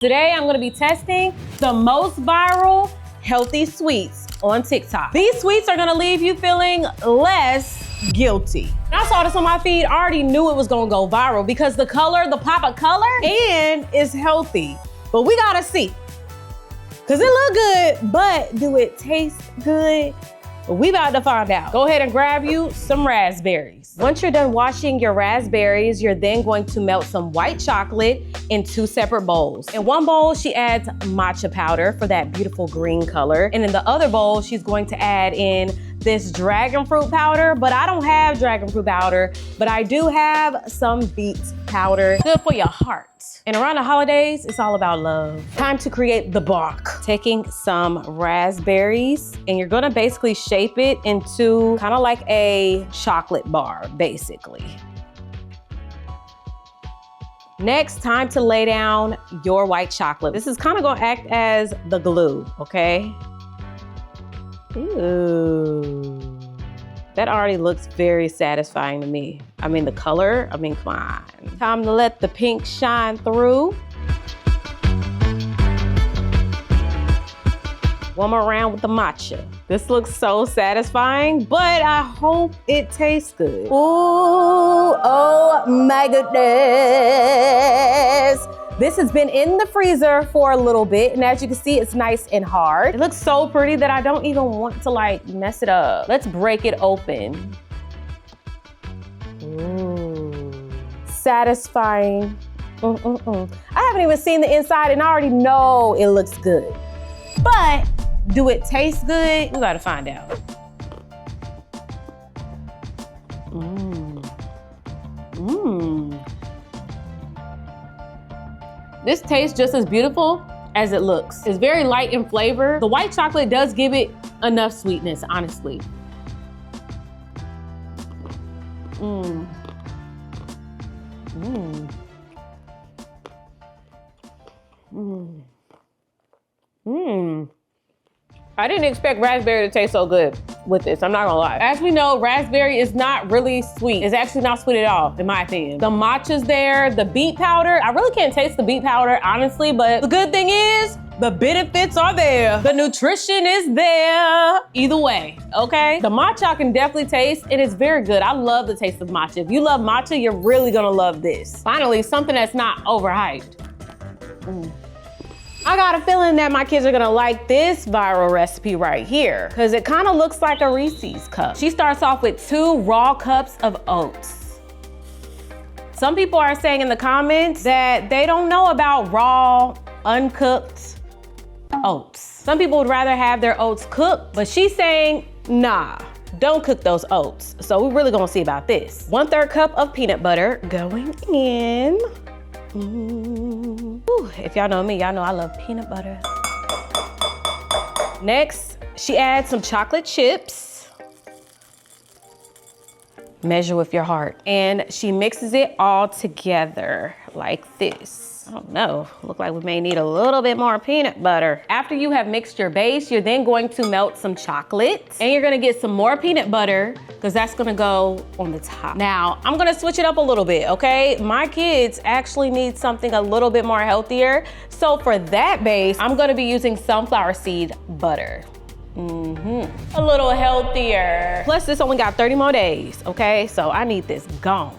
Today, I'm gonna be testing the most viral healthy sweets on TikTok. These sweets are gonna leave you feeling less guilty. When I saw this on my feed, I already knew it was gonna go viral because the color, the pop of color, and it's healthy. But we gotta see. Cause it look good, but do it taste good? We about to find out. Go ahead and grab you some raspberries. Once you're done washing your raspberries, you're then going to melt some white chocolate in 2 separate bowls. In one bowl, she adds matcha powder for that beautiful green color. And in the other bowl, she's going to add in this dragon fruit powder, but I don't have dragon fruit powder, but I do have some beet powder. Good for your heart. And around the holidays, it's all about love. Time to create the bark. Taking some raspberries, and you're gonna basically shape it into kind of like a chocolate bar, basically. Next, time to lay down your white chocolate. This is kind of gonna act as the glue, okay? Ooh. That already looks very satisfying to me. I mean, the color, come on. Time to let the pink shine through. One more round with the matcha. This looks so satisfying, but I hope it tastes good. Ooh, oh my goodness. This has been in the freezer for a little bit, and as you can see, it's nice and hard. It looks so pretty that I don't even want to like mess it up. Let's break it open. Ooh, satisfying. I haven't even seen the inside and I already know it looks good. But do it taste good? We gotta find out. This tastes just as beautiful as it looks. It's very light in flavor. The white chocolate does give it enough sweetness, honestly. I didn't expect raspberry to taste so good with this, I'm not gonna lie. As we know, raspberry is not really sweet. It's actually not sweet at all, in my opinion. The matcha's there, the beet powder. I really can't taste the beet powder, honestly, but the good thing is, the benefits are there. The nutrition is there. Either way, okay? The matcha I can definitely taste. It is very good. I love the taste of matcha. If you love matcha, you're really gonna love this. Finally, something that's not overhyped. I got a feeling that my kids are gonna like this viral recipe right here because it kind of looks like a Reese's cup. She starts off with 2 raw cups of oats. Some people are saying in the comments that they don't know about raw, uncooked oats. Some people would rather have their oats cooked, but she's saying, nah, don't cook those oats. So we're really gonna see about this. 1/3 cup of peanut butter going in. Ooh, if y'all know me, y'all know I love peanut butter. Next, she adds some chocolate chips. Measure with your heart. And she mixes it all together like this. I don't know, look like we may need a little bit more peanut butter. After you have mixed your base, you're then going to melt some chocolate and you're gonna get some more peanut butter because that's gonna go on the top. Now, I'm gonna switch it up a little bit, okay? My kids actually need something a little bit more healthier. So for that base, I'm gonna be using sunflower seed butter. A little healthier. Plus this only got 30 more days, okay? So I need this gone.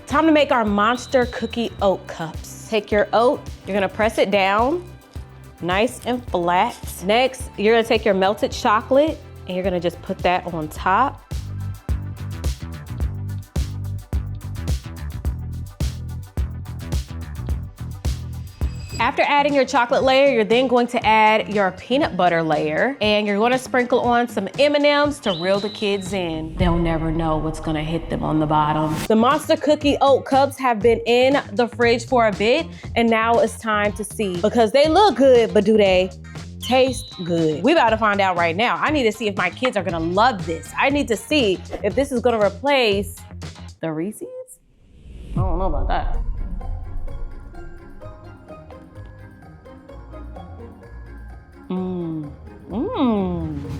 Time to make our monster cookie oat cups. Take your oat, you're gonna press it down, nice and flat. Next, you're gonna take your melted chocolate and you're gonna just put that on top. After adding your chocolate layer, you're then going to add your peanut butter layer and you're gonna sprinkle on some M&Ms to reel the kids in. They'll never know what's gonna hit them on the bottom. The Monster Cookie Oat Cups have been in the fridge for a bit and now it's time to see because they look good, but do they taste good? We about to find out right now. I need to see if my kids are gonna love this. I need to see if this is gonna replace the Reese's. I don't know about that.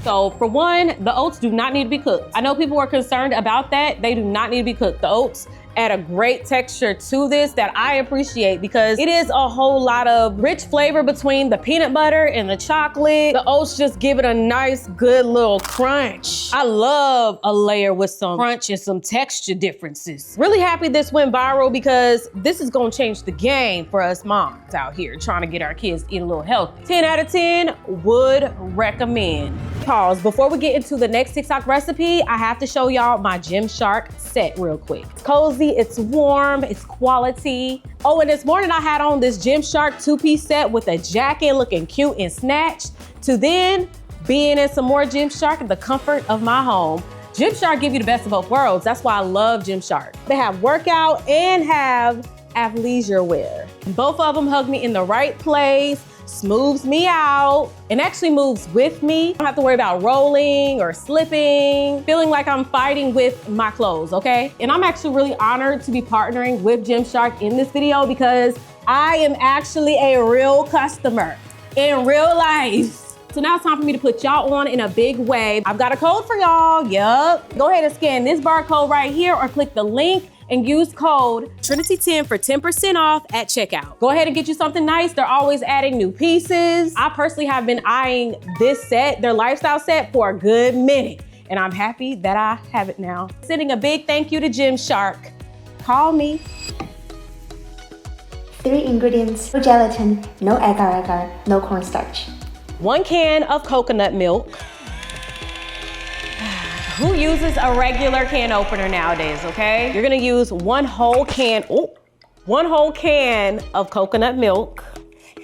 So for one, the oats do not need to be cooked. I know people were concerned about that. They do not need to be cooked. The oats add a great texture to this that I appreciate because it is a whole lot of rich flavor between the peanut butter and the chocolate. The oats just give it a nice, good little crunch. I love a layer with some crunch and some texture differences. Really happy this went viral because this is gonna change the game for us moms out here trying to get our kids to eat a little healthy. 10 out of 10, would recommend. Pause. Before we get into the next TikTok recipe, I have to show y'all my Gymshark set real quick. It's cozy, it's warm, it's quality. Oh, and this morning I had on this Gymshark 2-piece set with a jacket looking cute and snatched to then being in some more Gymshark in the comfort of my home. Gymshark give you the best of both worlds. That's why I love Gymshark. They have workout and have athleisure wear. Both of them hug me in the right place, smooths me out, and actually moves with me. I don't have to worry about rolling or slipping, feeling like I'm fighting with my clothes, okay? And I'm actually really honored to be partnering with Gymshark in this video because I am actually a real customer in real life. So now it's time for me to put y'all on in a big way. I've got a code for y'all, yup. Go ahead and scan this barcode right here or click the link and use code Trinity10 for 10% off at checkout. Go ahead and get you something nice. They're always adding new pieces. I personally have been eyeing this set, their lifestyle set, for a good minute. And I'm happy that I have it now. Sending a big thank you to Gymshark. Call me. 3 ingredients: no gelatin, no agar-agar, no cornstarch. 1 can of coconut milk. Who uses a regular can opener nowadays, okay? You're gonna use 1 whole can, 1 whole can of coconut milk.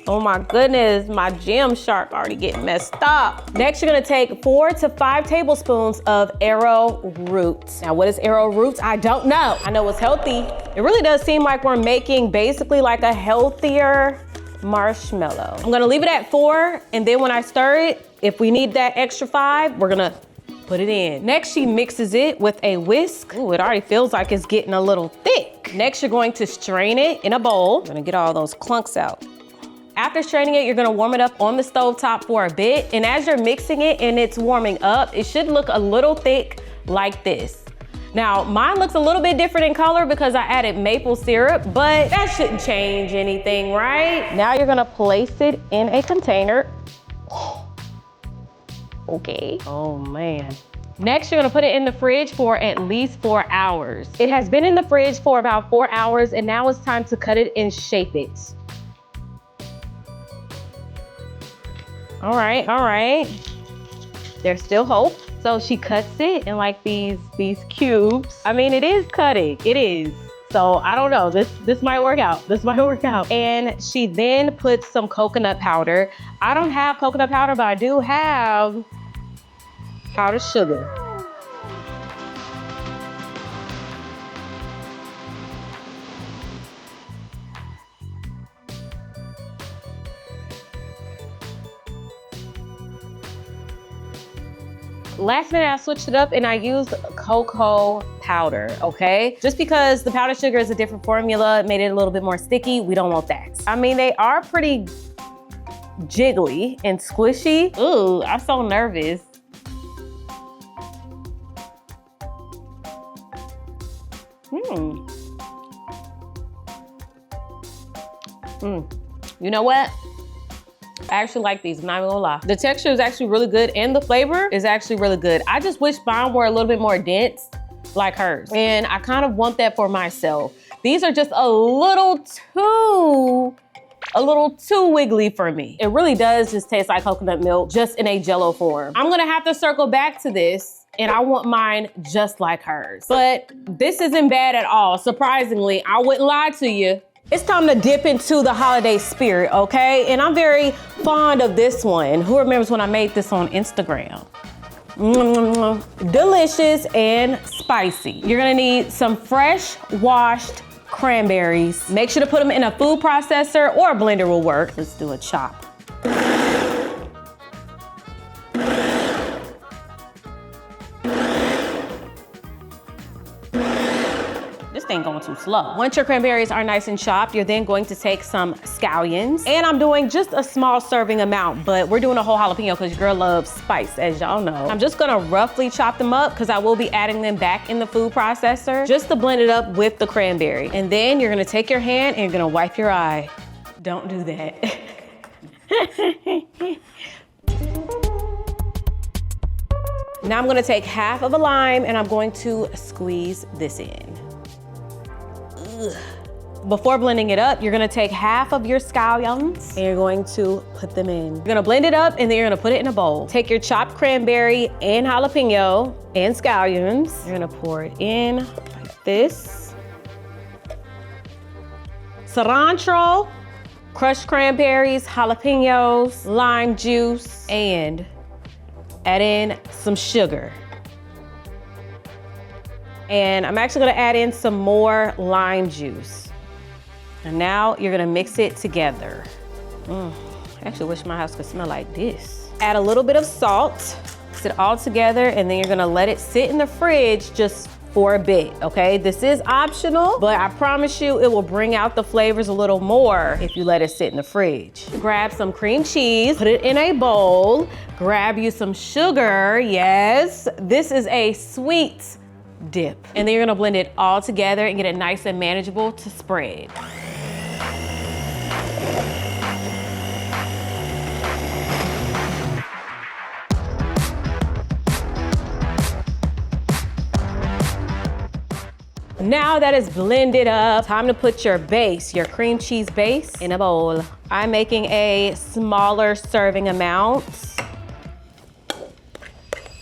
Oh my goodness, my Gymshark already getting messed up. Next, you're gonna take 4 to 5 tablespoons of arrowroot. Now, what is arrowroot? I don't know. I know it's healthy. It really does seem like we're making basically like a healthier marshmallow. I'm gonna leave it at 4, and then when I stir it, if we need that extra 5, we're gonna put it in. Next, she mixes it with a whisk. Ooh, it already feels like it's getting a little thick. Next, you're going to strain it in a bowl. I'm gonna get all those clunks out. After straining it, you're gonna warm it up on the stovetop for a bit, and as you're mixing it and it's warming up, it should look a little thick like this. Now, mine looks a little bit different in color because I added maple syrup, but that shouldn't change anything, right? Now you're gonna place it in a container. Okay. Oh man. Next, you're gonna put it in the fridge for at least 4 hours. It has been in the fridge for about 4 hours, and now it's time to cut it and shape it. All right. There's still hope. So she cuts it in like these cubes. I mean, it is cutting, it is. So I don't know, this might work out. This might work out. And she then puts some coconut powder. I don't have coconut powder, but I do have powdered sugar. Last minute, I switched it up and I used cocoa powder, okay? Just because the powdered sugar is a different formula, it made it a little bit more sticky, we don't want that. I mean, they are pretty jiggly and squishy. Ooh, I'm so nervous. You know what? I actually like these, I'm not even gonna lie. The texture is actually really good and the flavor is actually really good. I just wish mine were a little bit more dense like hers. And I kind of want that for myself. These are just a little too wiggly for me. It really does just taste like coconut milk, just in a Jell-O form. I'm gonna have to circle back to this and I want mine just like hers. But this isn't bad at all. Surprisingly, I wouldn't lie to you. It's time to dip into the holiday spirit, okay? And I'm very fond of this one. Who remembers when I made this on Instagram? Delicious and spicy. You're gonna need some fresh washed cranberries. Make sure to put them in a food processor or a blender will work. Let's do a chop. This thing ain't going too slow. Once your cranberries are nice and chopped, you're then going to take some scallions. And I'm doing just a small serving amount, but we're doing a whole jalapeno because your girl loves spice, as y'all know. I'm just gonna roughly chop them up because I will be adding them back in the food processor just to blend it up with the cranberry. And then you're gonna take your hand and you're gonna wipe your eye. Don't do that. Now I'm gonna take half of a lime and I'm going to squeeze this in. Ugh. Before blending it up, you're gonna take half of your scallions and you're going to put them in. You're gonna blend it up and then you're gonna put it in a bowl. Take your chopped cranberry and jalapeno and scallions. You're gonna pour it in like this. Cilantro, crushed cranberries, jalapenos, lime juice, and add in some sugar. And I'm actually gonna add in some more lime juice. And now you're gonna mix it together. I actually wish my house could smell like this. Add a little bit of salt, mix it all together, and then you're gonna let it sit in the fridge just for a bit, okay? This is optional, but I promise you it will bring out the flavors a little more if you let it sit in the fridge. Grab some cream cheese, put it in a bowl, grab you some sugar, yes. This is a sweet dip. And then you're gonna blend it all together and get it nice and manageable to spread. Now that it's blended up, time to put your base, your cream cheese base, in a bowl. I'm making a smaller serving amount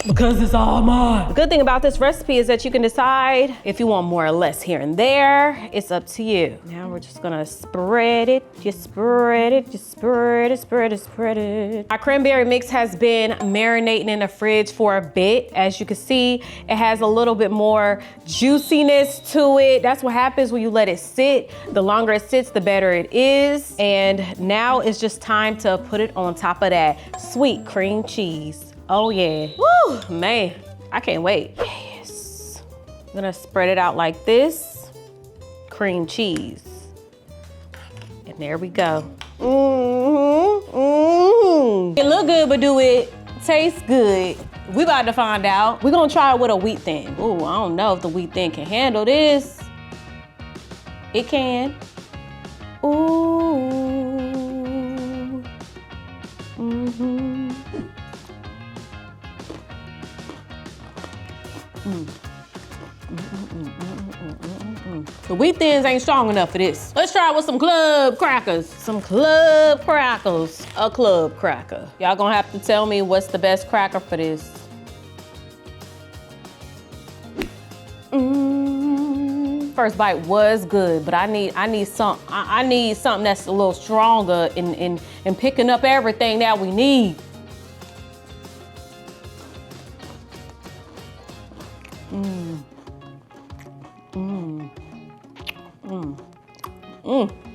because it's all mine. The good thing about this recipe is that you can decide if you want more or less here and there. It's up to you. Now we're just gonna spread it. Just spread it, just spread it, spread it, spread it. Our cranberry mix has been marinating in the fridge for a bit. As you can see, it has a little bit more juiciness to it. That's what happens when you let it sit. The longer it sits, the better it is. And now it's just time to put it on top of that sweet cream cheese. Oh yeah. Woo, man, I can't wait. Yes. I'm gonna spread it out like this. Cream cheese. And there we go. It look good, but do it taste good? We about to find out. We're gonna try it with a wheat thin. Ooh, I don't know if the wheat thin can handle this. It can. Ooh. The wheat thins ain't strong enough for this. Let's try it with some club crackers. Some club crackers. A club cracker. Y'all gonna have to tell me what's the best cracker for this. First bite was good, but I need something that's a little stronger in picking up everything that we need.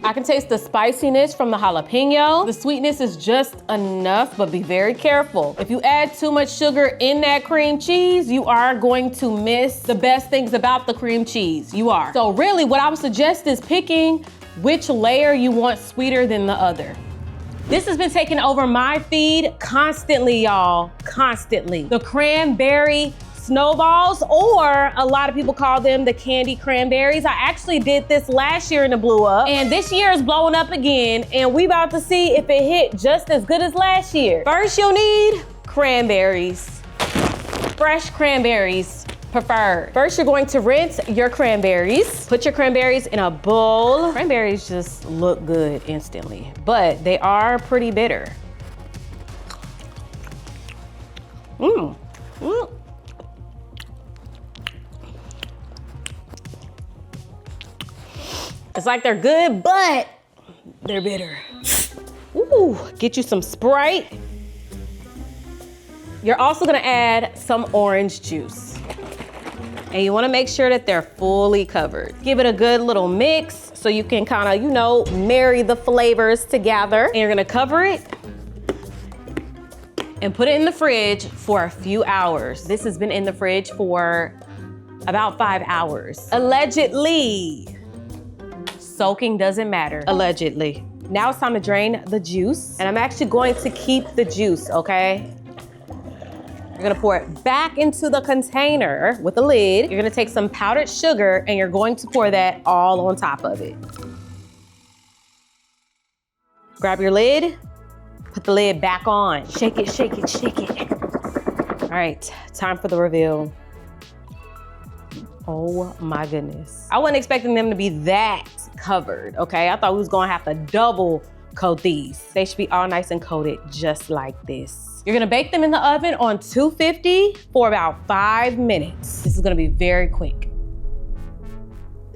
I can taste the spiciness from the jalapeno. The sweetness is just enough, but be very careful. If you add too much sugar in that cream cheese, you are going to miss the best things about the cream cheese. You are. So really, what I would suggest is picking which layer you want sweeter than the other. This has been taking over my feed constantly, y'all, constantly. The cranberry snowballs, or a lot of people call them the candy cranberries. I actually did this last year and it blew up, and this year is blowing up again, and we about to see if it hit just as good as last year. First, you'll need cranberries. Fresh cranberries preferred. First, you're going to rinse your cranberries. Put your cranberries in a bowl. Cranberries just look good instantly, but they are pretty bitter. It's like they're good, but they're bitter. Ooh, get you some Sprite. You're also gonna add some orange juice. And you wanna make sure that they're fully covered. Give it a good little mix so you can kinda, marry the flavors together. And you're gonna cover it and put it in the fridge for a few hours. This has been in the fridge for About 5 hours. Allegedly. Soaking doesn't matter, allegedly. Now it's time to drain the juice. And I'm actually going to keep the juice, okay? You're gonna pour it back into the container with the lid. You're gonna take some powdered sugar and you're going to pour that all on top of it. Grab your lid, put the lid back on. Shake it, shake it, shake it. All right, time for the reveal. Oh my goodness. I wasn't expecting them to be that covered, okay? I thought we was gonna have to double coat these. They should be all nice and coated just like this. You're gonna bake them in the oven on 250 for about 5 minutes. This is gonna be very quick.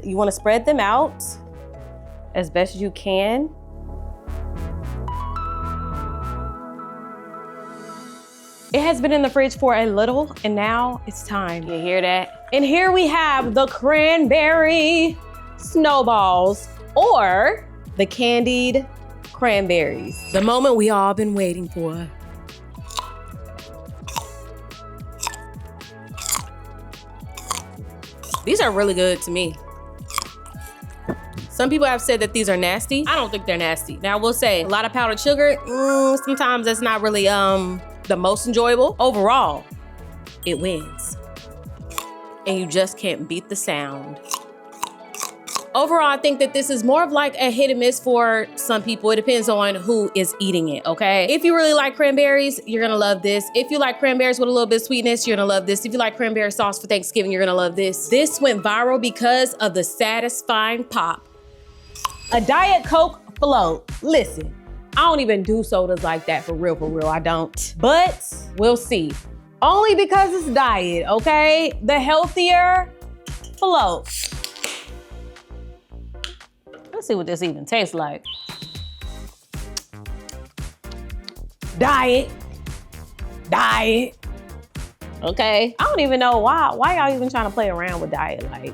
You wanna spread them out as best as you can. It has been in the fridge for a little, and now it's time. You hear that? And here we have the cranberry snowballs, or the candied cranberries. The moment we all been waiting for. These are really good to me. Some people have said that these are nasty. I don't think they're nasty. Now, I will say, a lot of powdered sugar, sometimes that's not really the most enjoyable. Overall, it wins. And you just can't beat the sound. Overall, I think that this is more of like a hit and miss for some people. It depends on who is eating it, okay? If you really like cranberries, you're gonna love this. If you like cranberries with a little bit of sweetness, you're gonna love this. If you like cranberry sauce for Thanksgiving, you're gonna love this. This went viral because of the satisfying pop. A Diet Coke float. Listen, I don't even do sodas like that for real, I don't. But we'll see. Only because it's diet, okay? The healthier float. Let's see what this even tastes like. Diet. Okay. I don't even know why y'all even trying to play around with diet. Like,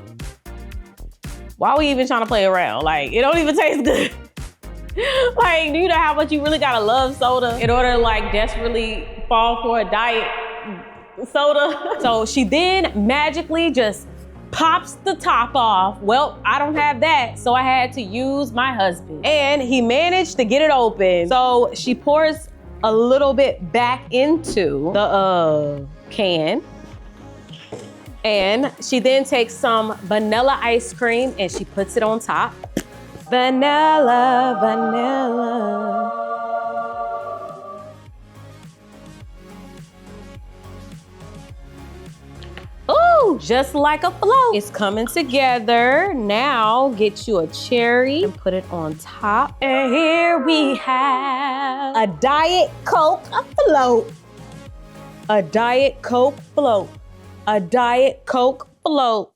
why are we even trying to play around? Like, it don't even taste good. Like, do you know how much you really gotta love soda in order to like desperately fall for a diet soda? So she then magically just pops the top off. Well, I don't have that, so I had to use my husband. And he managed to get it open. So she pours a little bit back into the can. And she then takes some vanilla ice cream and she puts it on top. Vanilla, vanilla. Ooh, just like a float. It's coming together. Now get you a cherry and put it on top. And here we have a Diet Coke float. A Diet Coke float. A Diet Coke float.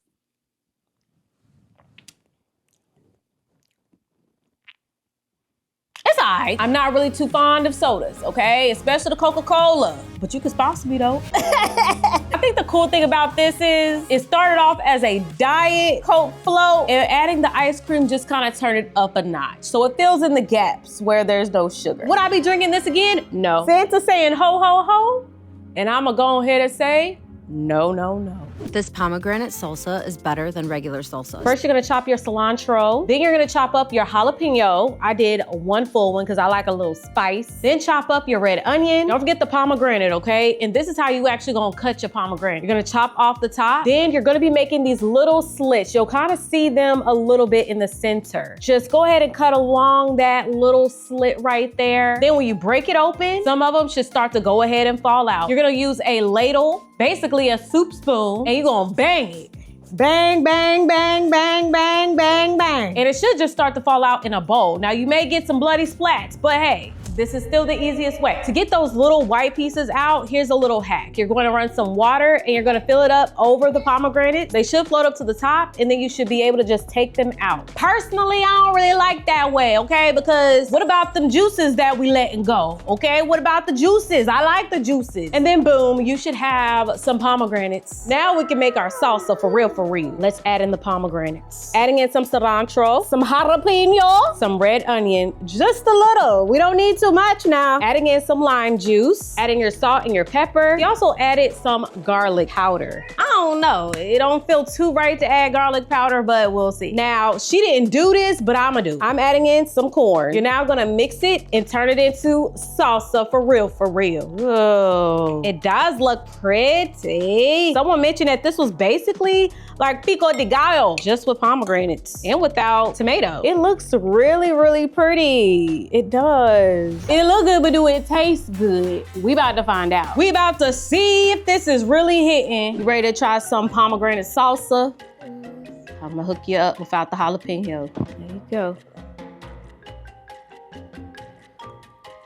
It's all right. I'm not really too fond of sodas, okay? Especially the Coca-Cola. But you can sponsor me though. I think the cool thing about this is it started off as a Diet Coke float, and adding the ice cream just kind of turned it up a notch. So it fills in the gaps where there's no sugar. Would I be drinking this again? No. Santa saying ho, ho, ho. And I'm gonna go ahead and say, no, no, no. This pomegranate salsa is better than regular salsa. First, you're gonna chop your cilantro. Then you're gonna chop up your jalapeno. I did one full one because I like a little spice. Then chop up your red onion. Don't forget the pomegranate, okay? And this is how you actually gonna cut your pomegranate. You're gonna chop off the top. Then you're gonna be making these little slits. You'll kind of see them a little bit in the center. Just go ahead and cut along that little slit right there. Then when you break it open, some of them should start to go ahead and fall out. You're gonna use a ladle, basically a soup spoon, and you're gonna bang it. Bang, bang, bang, bang, bang, bang, bang. And it should just start to fall out in a bowl. Now you may get some bloody splats, but hey, this is still the easiest way. To get those little white pieces out, here's a little hack. You're going to run some water and you're gonna fill it up over the pomegranates. They should float up to the top and then you should be able to just take them out. Personally, I don't really like that way, okay? Because what about them juices that we letting go, okay? What about the juices? I like the juices. And then boom, you should have some pomegranates. Now we can make our salsa for real, for real. Let's add in the pomegranates. Adding in some cilantro, some jalapeno, some red onion, just a little. We don't need too much now. Adding in some lime juice, adding your salt and your pepper. We also added some garlic powder. I don't know. It don't feel too right to add garlic powder, but we'll see. Now, she didn't do this, but I'ma do. I'm adding in some corn. You're now gonna mix it and turn it into salsa for real, for real. Whoa. It does look pretty. Someone mentioned that this was basically like pico de gallo, just with pomegranates and without tomato. It looks really, really pretty. It does. It look good, but do it taste good? We about to find out. We about to see if this is really hitting. You ready to try some pomegranate salsa? I'm gonna hook you up without the jalapeno. There you go.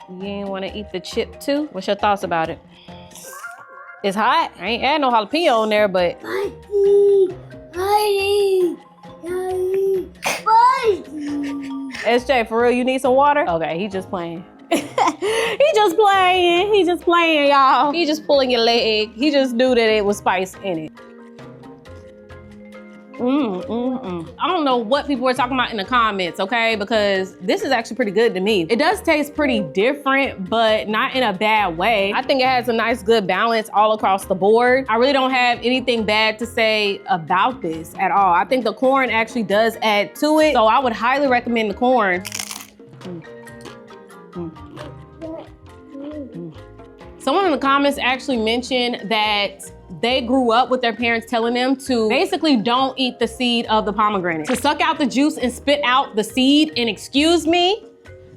You ain't wanna eat the chip too? What's your thoughts about it? It's hot. I ain't add no jalapeno on there, but. SJ, for real, you need some water? Okay, he just playing. He just playing. He just playing, y'all. He just pulling your leg. He just knew that it was spice in it. I don't know what people were talking about in the comments, okay? Because this is actually pretty good to me. It does taste pretty different, but not in a bad way. I think it has a nice, good balance all across the board. I really don't have anything bad to say about this at all. I think the corn actually does add to it, so I would highly recommend the corn. Someone in the comments actually mentioned that they grew up with their parents telling them to basically don't eat the seed of the pomegranate. To suck out the juice and spit out the seed, and excuse me,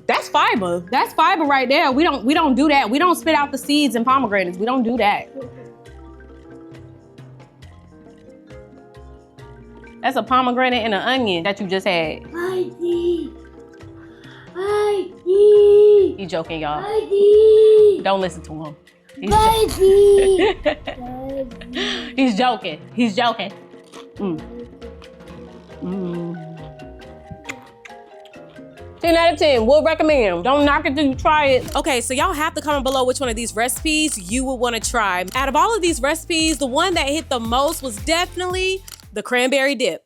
that's fiber. That's fiber right there. We don't do that. We don't spit out the seeds in pomegranates. We don't do that. That's a pomegranate and an onion that you just had. He joking, y'all. Don't listen to him. He's joking. He's joking. 10 out of 10, we'll recommend. Don't knock it till you try it. Okay, so y'all have to comment below which one of these recipes you would wanna try. Out of all of these recipes, the one that hit the most was definitely the cranberry dip.